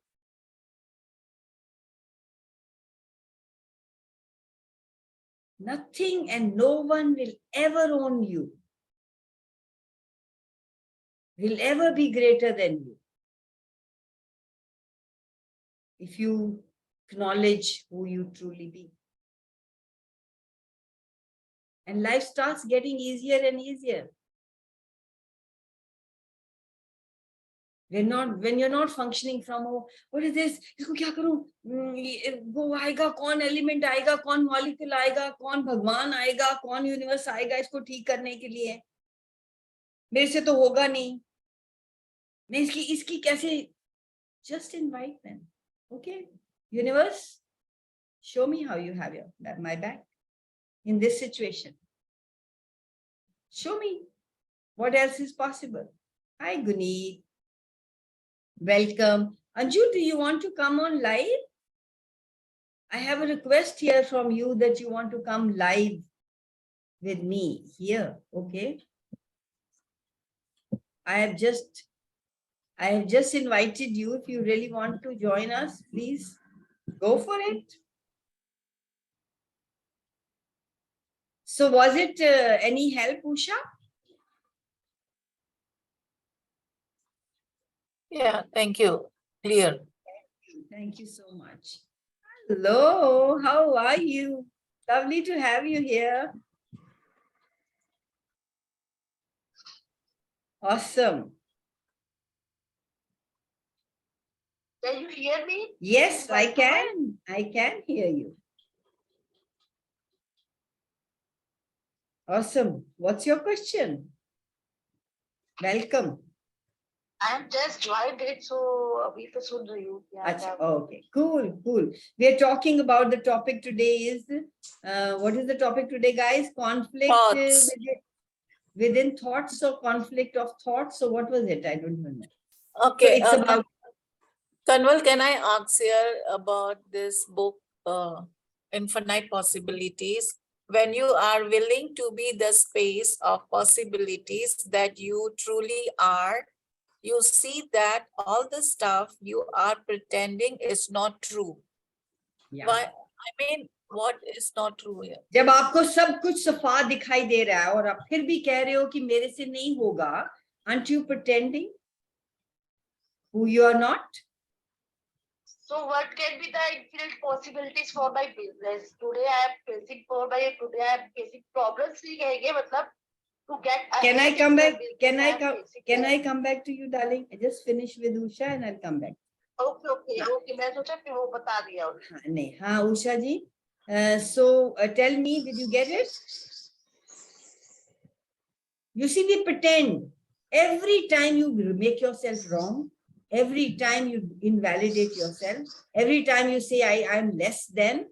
Nothing and no one will ever own you, will ever be greater than you. If you acknowledge who you truly be. And life starts getting easier and easier. When you're not functioning from, oh, what is this? इसको क्या करूं? वो आएगा कौन element आएगा कौन molecule आएगा कौन भगवान आएगा कौन यूनिवर्स आएगा इसको ठीक करने के लिए मेरे से तो होगा नहीं मैं इसकी कैसे just invite them. Okay, universe, show me how you have my back in this situation. Show me what else is possible. Hi, Guneet. Welcome. Anju, do you want to come on live? I have a request here from you that you want to come live with me here. Okay. I have just invited you. If you really want to join us, please go for it. So was it any help, Usha? Yeah, thank you. Clear. Thank you so much. Hello, how are you? Lovely to have you here. Awesome. Can you hear me? Yes, I can. I can hear you. Awesome. What's your question? Welcome. I am just joined it, so अभी तो सुन रही हूँ. Achha, okay, cool. We are talking about the topic today is, what is the topic today, guys? Conflict Thoughts. within thoughts or conflict of thoughts. So what was it? I don't even know. Okay. So it's about Kanwal, can I ask here about this book, Infinite Possibilities? When you are willing to be the space of possibilities that you truly are, you see that all the stuff you are pretending is not true. Yeah. Why? I mean, what is not true here? जब आपको सब कुछ सफा दिखाई दे रहा है और आप फिर भी कह रहे हो कि मेरे से नहीं होगा, aren't you pretending who you are not? So what can be the infinite possibilities for my business? Today I am facing today I am facing problems ही कहेंगे मतलब to get Can I ahead in come the back? business Can I I am come? facing Can I that. come back to you, darling? I just finish with Usha and I'll come back. Okay. मैं सोचा कि वो बता दिया उन्होंने. हाँ, नहीं, हाँ, Usha ji. So tell me, did you get it? You see, we pretend every time you make yourself wrong, every time you invalidate yourself, every time you say I'm less than,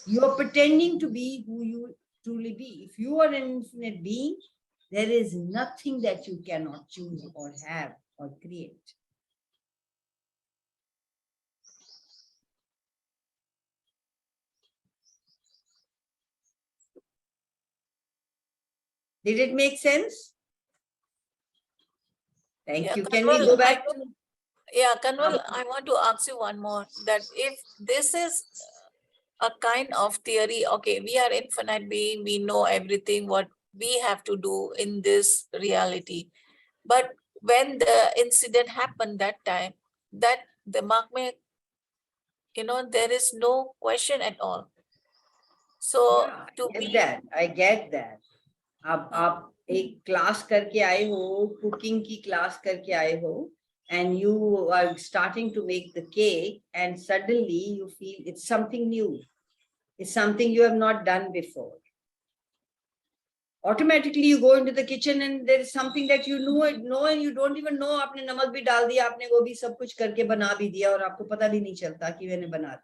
you are pretending to be who you truly be. If you are an infinite being, there is nothing that you cannot choose or have or create. Did it make sense? Thank Yeah, you. Can we Kanwal, go back? Yeah, Kanwal, I want to ask you one more, that if this is a kind of theory, okay, we are infinite being, we know everything what we have to do in this reality. But when the incident happened that time, that the mark में, there is no question at all. So Yeah, to I get be, that. I get that. आप एक class करके आए हो, cooking की class करके आए हो, and you are starting to make the cake, and suddenly you feel it's something new. It's something you have not done before. Automatically you go into the kitchen and there is something that you know and you don't even know. आपने नमक भी डाल दिया, आपने वो भी सब कुछ करके बना भी दिया और आपको पता भी नहीं चलता कि मैंने बना दिया.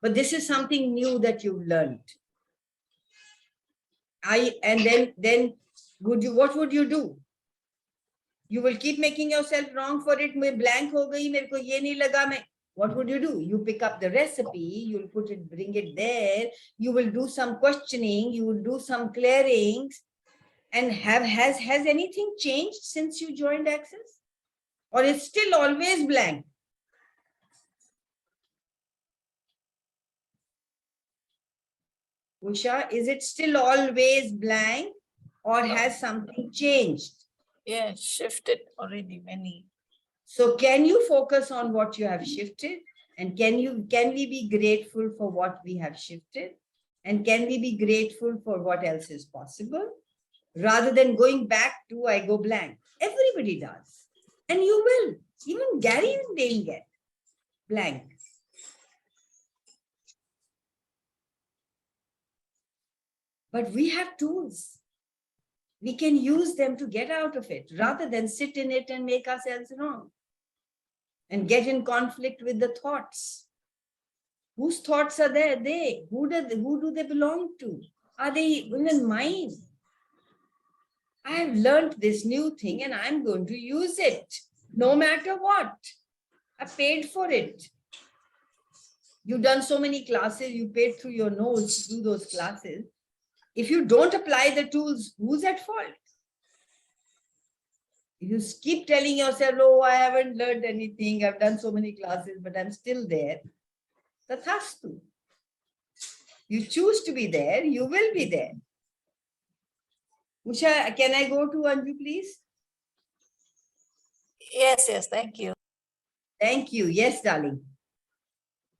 But this is something new that you've learned. Then what would you do? You will keep making yourself wrong for it. मैं blank हो गई, मेरे को ये नहीं लगा मैं. What would you do? You pick up the recipe, you'll put it, bring it there. You will do some questioning, you will do some clearings. And has anything changed since you joined Access? Or it's still always blank? Usha, is it still always blank or has something changed? yeah, shifted already many. So can you focus on what you have shifted? And can we be grateful for what we have shifted? And can we be grateful for what else is possible? Rather than going back to I go blank. Everybody does. And you will. Even Gary didn't get blank. But we have tools. We can use them to get out of it rather than sit in it and make ourselves wrong and get in conflict with the thoughts. Whose thoughts are there? Who do they belong to? Are they even mine? I have learned this new thing and I'm going to use it no matter what. I paid for it. You've done so many classes, you paid through your nose to do those classes. If you don't apply the tools, who's at fault? If you keep telling yourself, oh, I haven't learned anything, I've done so many classes, but I'm still there. Tathastu. You choose to be there, you will be there. Usha, can I go to Anju, please? Yes, thank you. Thank you. Yes, darling.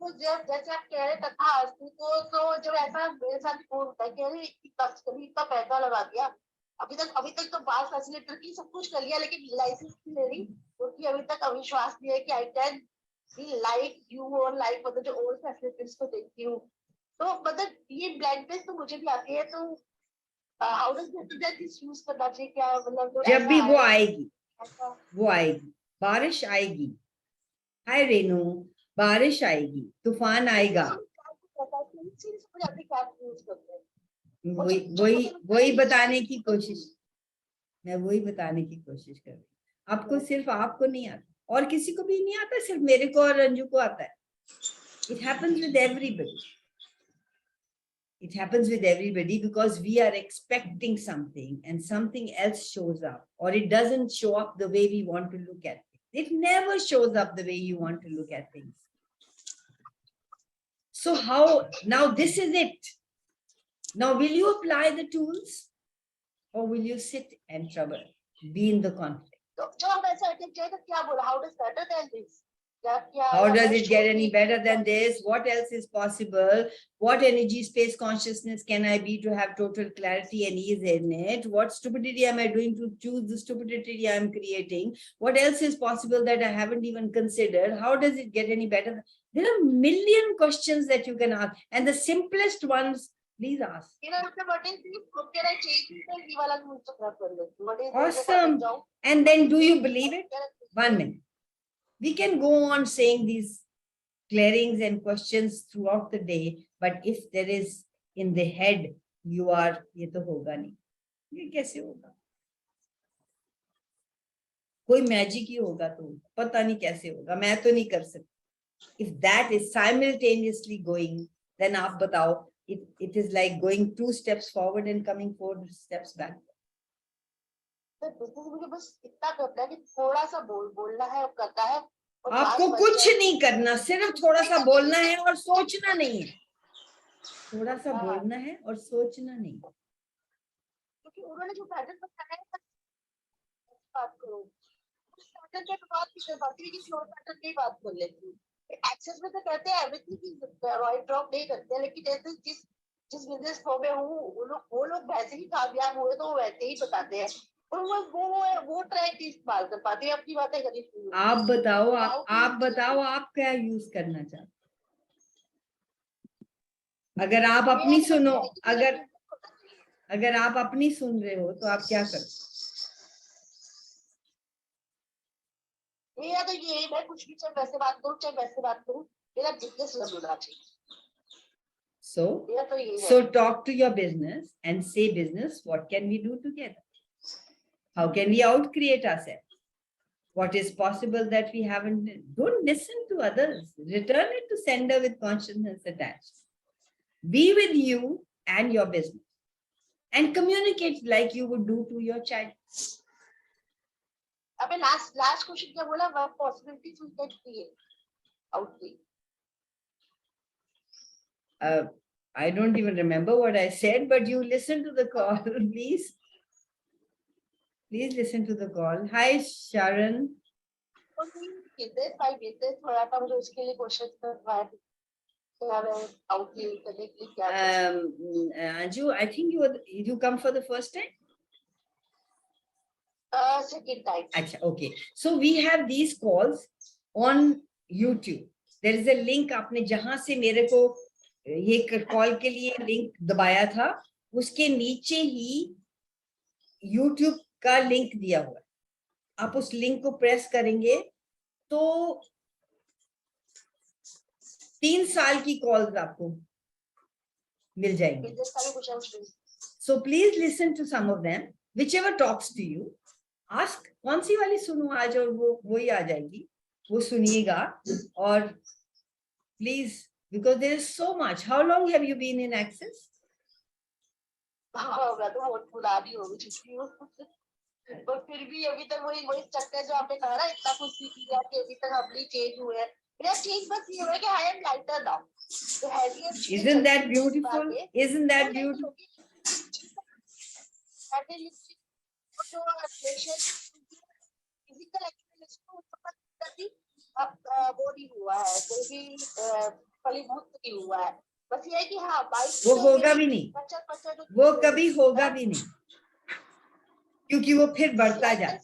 तो जब जैसे आप कह रहे तथा अस्तु तो जब ऐसा मेरे साथ होता है कि कभी इतना पैसा लगा दिया अभी तक तो बाल फैसिलिटेटर की सब कुछ कर लिया लेकिन लाइसेंस नहीं ले रही क्योंकि अभी तक अविश्वास नहीं है कि I can be like you और लाइक मतलब जो ओल्ड फैसिलिटेटर्स को देखती हूँ तो मतलब ये ब्लैंकनेस तो मुझे भी आती है तो how does that is use करना चाहिए क्या मतलब जब भी वो आएगी बारिश आएगी. हाय रेनू, बारिश आएगी, तूफान आएगा. वही बताने की कोशिश. मैं वही बताने की कोशिश कर रही हूँ. आपको सिर्फ आपको नहीं आता. और किसी को भी नहीं आता, सिर्फ मेरे को और रंजू को आता है. It happens with everybody. It happens with everybody because we are expecting something and something else shows up, or it doesn't show up the way we want to look at it. It never shows up the way you want to look at things. So how, now this is it. Now will you apply the tools or will you sit and trouble, be in the conflict? तो जो हम ऐसा attempt किया तो क्या बोला, how does better than this, क्या क्या How does it get any better than this? What else is possible? What energy, space, consciousness can I be to have total clarity and ease in it? What stupidity am I doing to choose the stupidity I'm creating? What else is possible that I haven't even considered? How does it get any better? There are a million questions that you can ask, and the simplest ones, please ask. what is this, how can I change it, and ये वाला मुझे खराब कर लेती हूँ. What is this, Awesome. जाओ. And then do you believe it? 1 minute. We can go on saying these clearings and questions throughout the day, but if there is in the head, you are, ये तो होगा नहीं. ये कैसे होगा? कोई magic ही होगा तो पता नहीं कैसे होगा, मैं तो नहीं कर सकती. If that is simultaneously going, then आप बताओ, it is like going 2 steps forward and coming 4 steps back. तो बिजनेस मुझे बस इतना करना है कि थोड़ा सा बोलना है और करना है. और आपको बात कुछ बच जाए. नहीं करना, सिर्फ थोड़ा सा बोलना है और सोचना नहीं है. थोड़ा सा बोलना है और सोचना नहीं. क्योंकि उन्होंने जो पैटर्न बताया है, बात करो उस पैटर्न के बाद भी कर पाती है कि फ्लोर पैटर्न की बात कर लेती हूँ. एक्सेस में तो कहते हैं एवरीथिंग इज राइट ड्रॉप नहीं करते, लेकिन जैसे जिस बिजनेस फ्लो में हूँ वो लोग वैसे ही कामयाब हुए तो वो वैसे ही बताते हैं. और वो ट्रैक इस्तेमाल कर पाती है, अपनी बातें करनी. आप बताओ, आप बताओ, आप क्या यूज करना चाहते? अगर आप अपनी सुनो, अगर आप अपनी सुन रहे हो तो आप क्या करो? मेरा तो ये, मैं कुछ भी चाहे वैसे बात करूं चाहे वैसे बात करूं, मेरा बिजनेस रन होना चाहिए. So talk to your business and say, business, what can we do together? How can we outcreate ourselves? What is possible that we haven't? Don't listen to others. Return it to sender with consciousness attached. Be with you and your business and communicate like you would do to your child. अबे last question क्या बोला? What possibilities we can create out there? I don't even remember what I said, but you listen to the call, please. Please listen to the call. Hi, Sharon. थोड़ा सा मुझे उसके लिए question करवाया. Anju, I think you come for the first time? Second time. Achha, okay. So we have these calls on YouTube. There is a link. आपने जहां से मेरे को ये कॉल के लिए लिंक दबाया था, उसके नीचे ही YouTube का लिंक दिया हुआ है. आप उस लिंक को प्रेस करेंगे तो 3 साल की कॉल्स आपको मिल जाएंगी. So please listen to some of them, whichever talks to you. Ask कौन सी वाली सुनो आज, और वो ही आ जाएगी, वो सुनिएगा. और please, because there is so much. How long have you been in Access? मैं तो बहुत पुरानी हो चुकी हूँ, पर फिर भी अभी तक वही चक्कर जो आपने कहा ना, इतना कुछ सीख लिया कि अभी तक हम नहीं चेंज हुए हैं. मेरा चेंज बस ये हुआ कि I am lighter now. So Isn't that beautiful? Isn't that beautiful? Physical activity अब वो नहीं हुआ है, कोई भी फलीभूत नहीं हुआ है. बस ये है कि हाँ, वो होगा भी नहीं, वो कभी होगा भी नहीं, क्योंकि वो फिर बढ़ता जाए,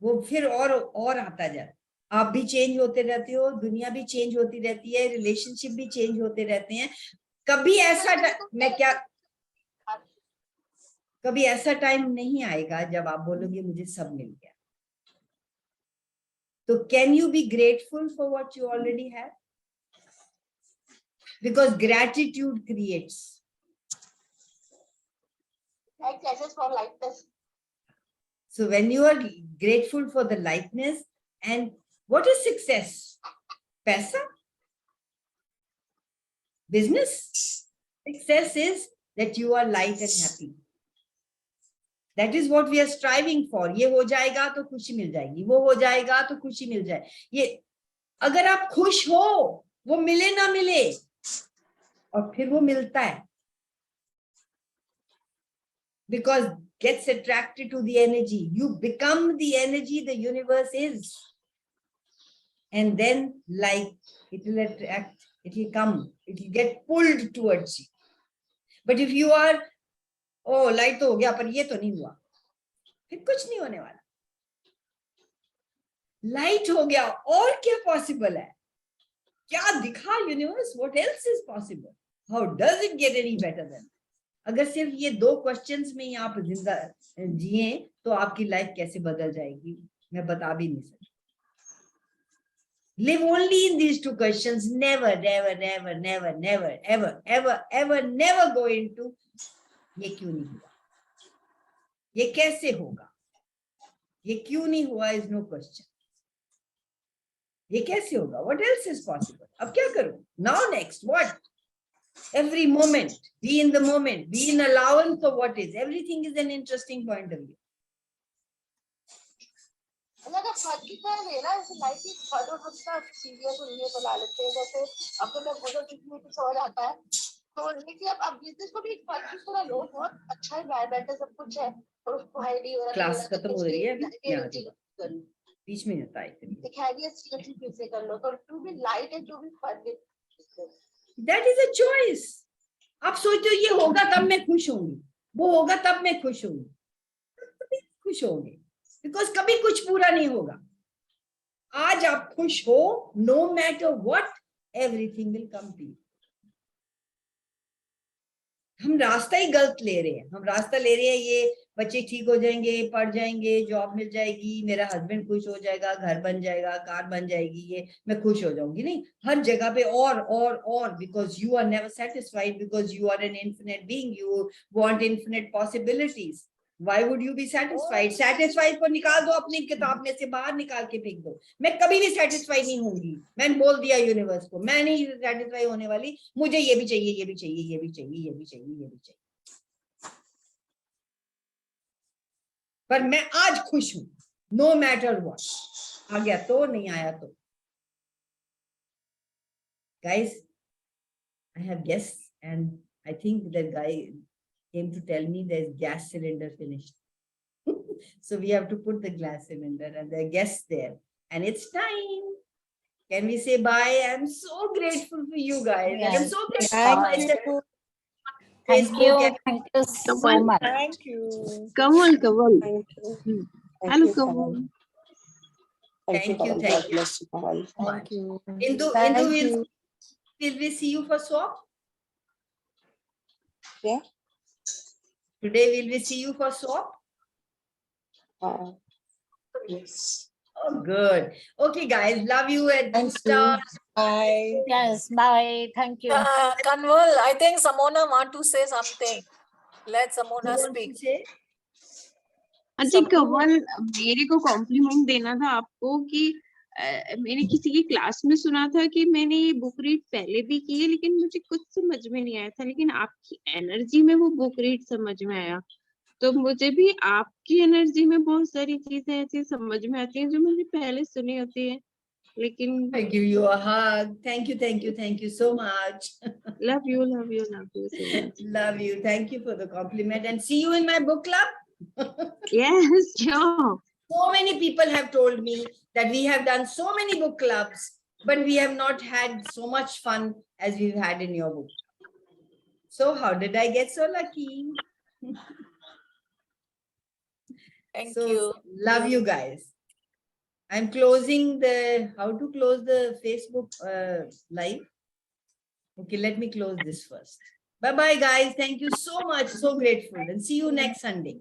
वो फिर और आता जाए. आप भी चेंज होते रहते हो, दुनिया भी चेंज होती रहती है, रिलेशनशिप भी चेंज होते रहते हैं. कभी ऐसा टाइम नहीं आएगा जब आप बोलोगे मुझे सब मिल गया. तो can you be grateful for what you already have? Because gratitude creates. For lightness. So when you are grateful for the lightness, and What is success? Paisa? Business? Success is that you are light and happy. That is what we are striving for. ये हो जाएगा तो खुशी मिल जाएगी, वो हो जाएगा तो खुशी मिल जाए. ये अगर आप खुश हो, वो मिले ना मिले, और फिर वो मिलता है. Because gets attracted to the energy. You become the energy the universe is. And then like it will attract, it will come, it will get pulled towards you. But if you are, oh, light तो हो गया पर ये तो नहीं हुआ, फिर कुछ नहीं होने वाला. Light हो गया, और क्या possible है? क्या दिखा universe? What else is possible? How does it get any better than? अगर सिर्फ ये 2 क्वेश्चंस में ही आप जिंदा जिए तो आपकी लाइफ कैसे बदल जाएगी, मैं बता भी नहीं सकती. Live only in these 2 questions. Never, never, never, never, never, ever, ever, ever, never go into ये क्यों नहीं हुआ, ये कैसे होगा, ये क्यों नहीं हुआ is no question. ये कैसे होगा? What else is possible? अब क्या करूं? Now next, what? Every moment, be in the moment, be in allowance of what is. Everything is an interesting point of view. अगर फर्क की कर है ना, ऐसे लाइफ की फर्क और उसका सीरियस होने को ला लेते हैं. जैसे अब तो मैं बोलो कितनी कुछ हो जाता है, तो लेकिन अब बिजनेस को भी एक फर्क की तरह लो. बहुत अच्छा एनवायरनमेंट है, सब कुछ है, और उसको हाईडी हो रहा है. क्लास खत्म हो रही है अभी, बीच में होता है. एक हैवियस तरीके से कर लो, तो टू बी लाइट है, जो भी फर्क है. That is a choice. आप सोचते हो ये होगा तब मैं खुश होंगी, वो होगा तब मैं खुश होंगी, कभी खुश होंगे, बिकॉज कभी कुछ पूरा नहीं होगा. आज आप खुश हो, no matter what, everything will come to you. हम रास्ता ही गलत ले रहे हैं. हम रास्ता ले रहे हैं ये बच्चे ठीक हो जाएंगे, पढ़ जाएंगे, जॉब मिल जाएगी, मेरा हस्बैंड खुश हो जाएगा, घर बन जाएगा, कार बन जाएगी, ये मैं खुश हो जाऊंगी. नहीं, हर जगह पे और, because you are never satisfied, because you are an infinite being, you want infinite possibilities. Why would you be satisfied? Satisfied को निकाल दो, अपनी किताब में से बाहर निकाल के फेंक दो. मैं कभी भी सेटिस्फाई नहीं होंगी. मैंने बोल दिया यूनिवर्स को, मैं नहीं सेटिस्फाई होने वाली. मुझे ये भी चाहिए, ये भी चाहिए, ये भी चाहिए, ये भी चाहिए, ये भी चाहिए. पर मैं आज खुश हूं, नो मैटर व्हाट. आ गया तो, नहीं आया तो. Guys, I have guests and I think that guy came to tell me there's gas cylinder finished. So we have to put the gas cylinder and there are guests there and it's time. Can we say bye? I'm so grateful for you guys. And I'm so grateful for myself. Thank Facebook you. and- Thank you so much. Thank you. Kanwal. Thank you. Hello, Kanwal. Thank you. God Thank you. bless you all. Thank you. Indu, Thank will you. we see you for swap? Yeah. Today will we see you for swap? Yes. Oh, good. Okay, guys. Love you and Thank you. stars. Bye. Yes, bye. Thank you. Kanwal, I think Samona want to say something. Let Samona Who wants speak. to say? अच्छा कंवल, मेरे को complement देना था आपको कि मैंने किसी की क्लास में सुना था कि मैंने ये बुक रीड पहले भी की है, लेकिन मुझे कुछ समझ में नहीं आया था, लेकिन आपकी एनर्जी में वो बुक रीड समझ में आया. तो मुझे भी आपकी एनर्जी में बहुत सारी चीजें ऐसी समझ में आती हैं जो मैंने पहले सुनी होती है, लेकिन I give you a hug. Thank you, thank you, thank you so much. Love you love you love you so much. Love you. Thank you for the compliment and see you in my book club. Yes sure. So many people have told me that we have done so many book clubs, but we have not had so much fun as we've had in your book. So how did I get so lucky? Thank So, you. love you guys. I'm closing the, how to close the Facebook live. Okay, let me close this first. Bye-bye, guys. Thank you so much. So grateful. And see you next Sunday.